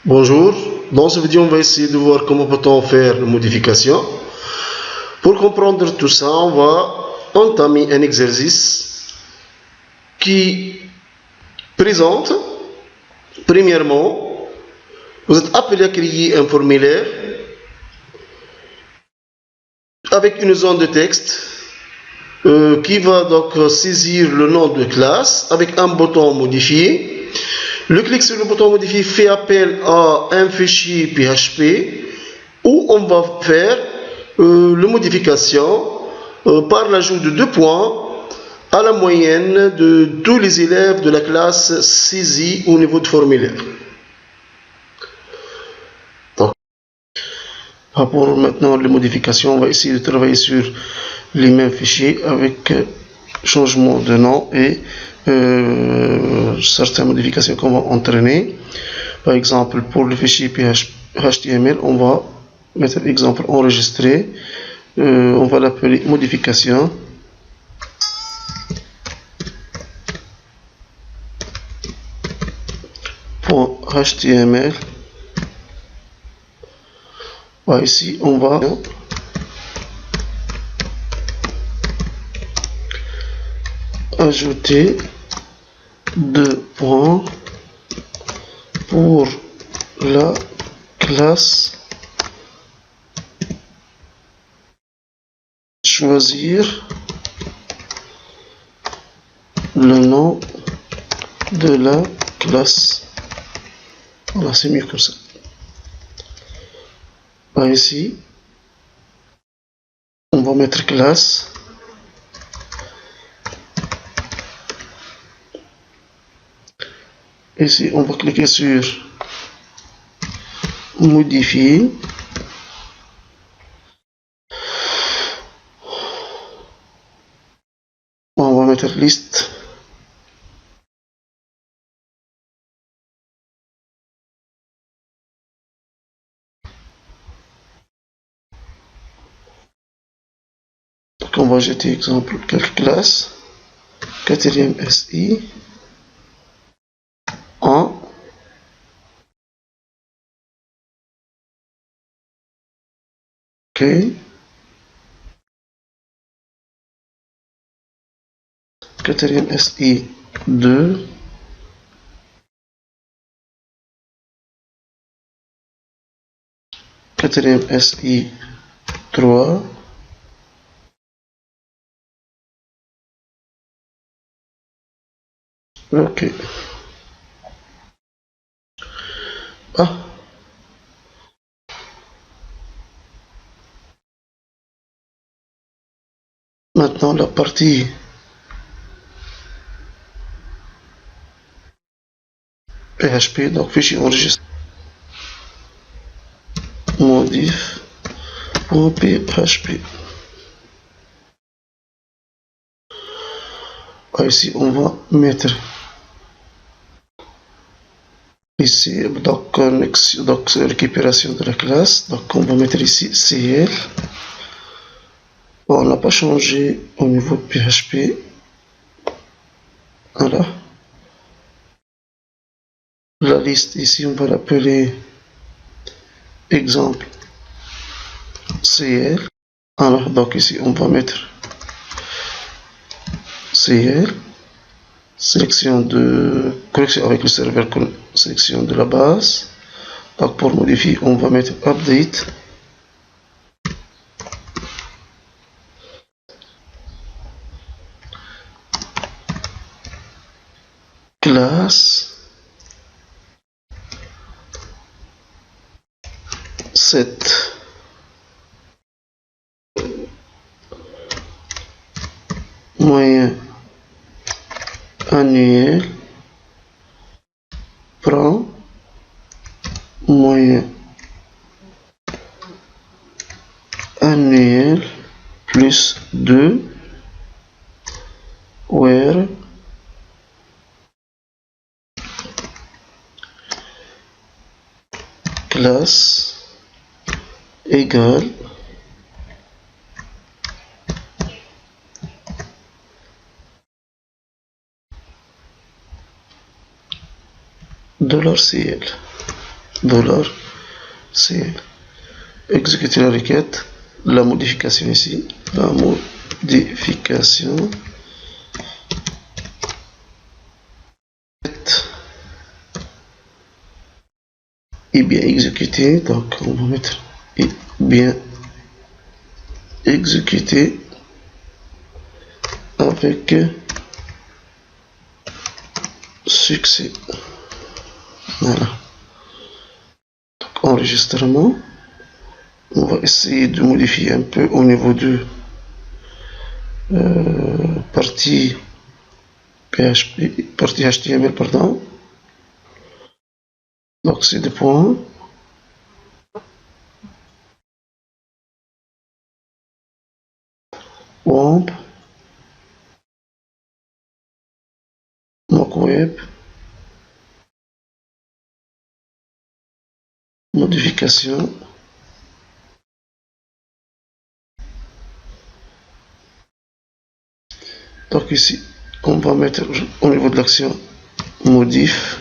Bonjour, dans cette vidéo on va essayer de voir comment peut-on faire une modification. Pour comprendre tout ça, on va entamer un exercice qui présente, premièrement, vous êtes appelé à créer un formulaire avec une zone de texte qui va donc saisir le nom de classe avec un bouton modifier. Le clic sur le bouton modifier fait appel à un fichier PHP où on va faire la modification par l'ajout de 2 points à la moyenne de tous les élèves de la classe saisie au niveau de formulaire. Donc, pour maintenant les modifications, on va essayer de travailler sur les mêmes fichiers avec changement de nom et certaines modifications qu'on va entraîner. Par exemple, pour le fichier HTML, on va mettre exemple enregistré. On va l'appeler modification. .html. Ici, on va ajouter 2 points pour la classe, choisir le nom de la classe. Voilà, c'est mieux comme ça. Ici, on va mettre classe. Ici, on va cliquer sur modifier. On va mettre liste. Donc on va jeter exemple quelques classes. 4e SI. 1. OK. 4e SI 2. 4e SI 3. OK. Maintenant la partie PHP, donc fichier enregistré, modif.php. Ici on va mettre ici donc récupération de la classe, donc on va mettre ici CL. Bon, on n'a pas changé au niveau de PHP. Voilà. La liste ici on va l'appeler exemple CL. Alors donc ici on va mettre CL, sélection de connexion avec le serveur, sélection de la base. Donc pour modifier on va mettre update classe 7 moyen annuel prend moyen annuel plus 2 where classe égale $CL. $, c'est exécuter la requête, la modification ici, la modification est bien exécutée, donc on va mettre est bien exécuté avec succès. Voilà. Donc, enregistrement. On va essayer de modifier un peu au niveau de partie PHP, partie HTML, pardon. Donc c'est des points. WAMP. MockWeb. Modification. Donc ici, on va mettre au niveau de l'action modif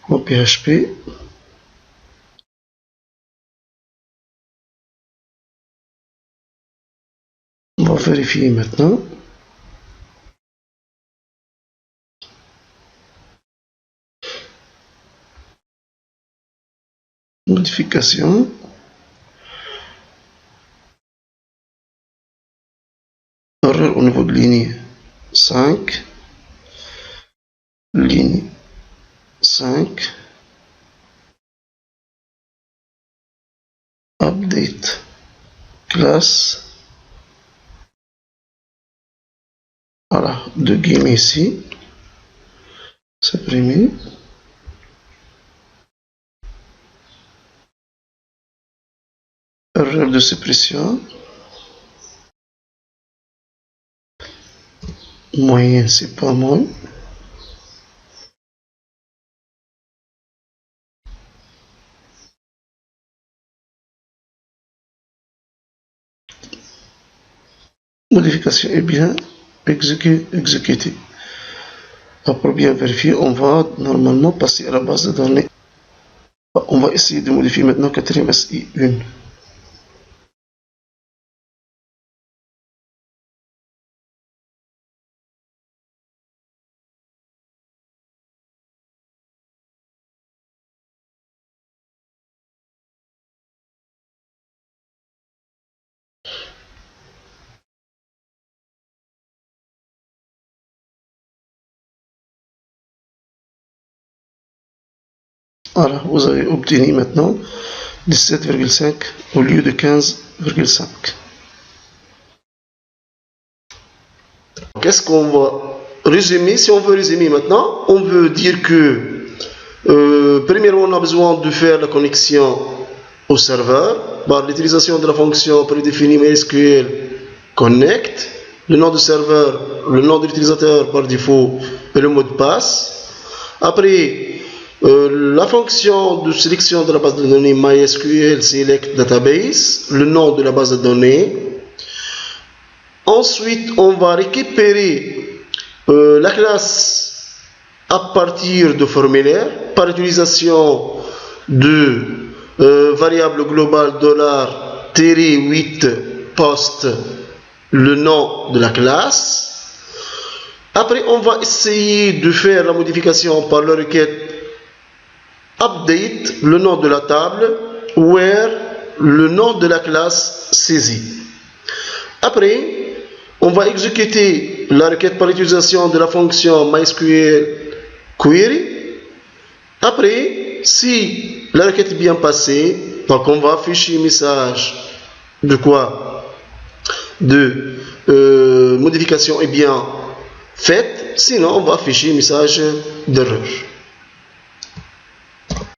en PHP. On va vérifier maintenant. Modification. Erreur au niveau de ligne 5. Ligne 5. Update classe. Voilà, deux guillemets ici. Supprimer. Erreur de suppression. Moyen, c'est pas moins. Modification est bien exécutée. Pour bien vérifier, on va normalement passer à la base de données. On va essayer de modifier maintenant quatrième SI1. Voilà, vous avez obtenu maintenant 17,5 au lieu de 15,5. Qu'est-ce qu'on va résumer? Si on veut résumer maintenant, on veut dire que premièrement, on a besoin de faire la connexion au serveur par l'utilisation de la fonction prédéfinie MySQL connect, le nom du serveur, le nom de l'utilisateur par défaut et le mot de passe. Après, la fonction de sélection de la base de données MySQL select database, le nom de la base de données. Ensuite, on va récupérer la classe à partir de formulaire par utilisation de variable globale $8 post le nom de la classe. Après, on va essayer de faire la modification par la requête update, le nom de la table, where, le nom de la classe saisie. Après, on va exécuter la requête par l'utilisation de la fonction MySQL query. Après, si la requête est bien passée, donc on va afficher un message de quoi? De modification est bien faite, sinon on va afficher un message d'erreur.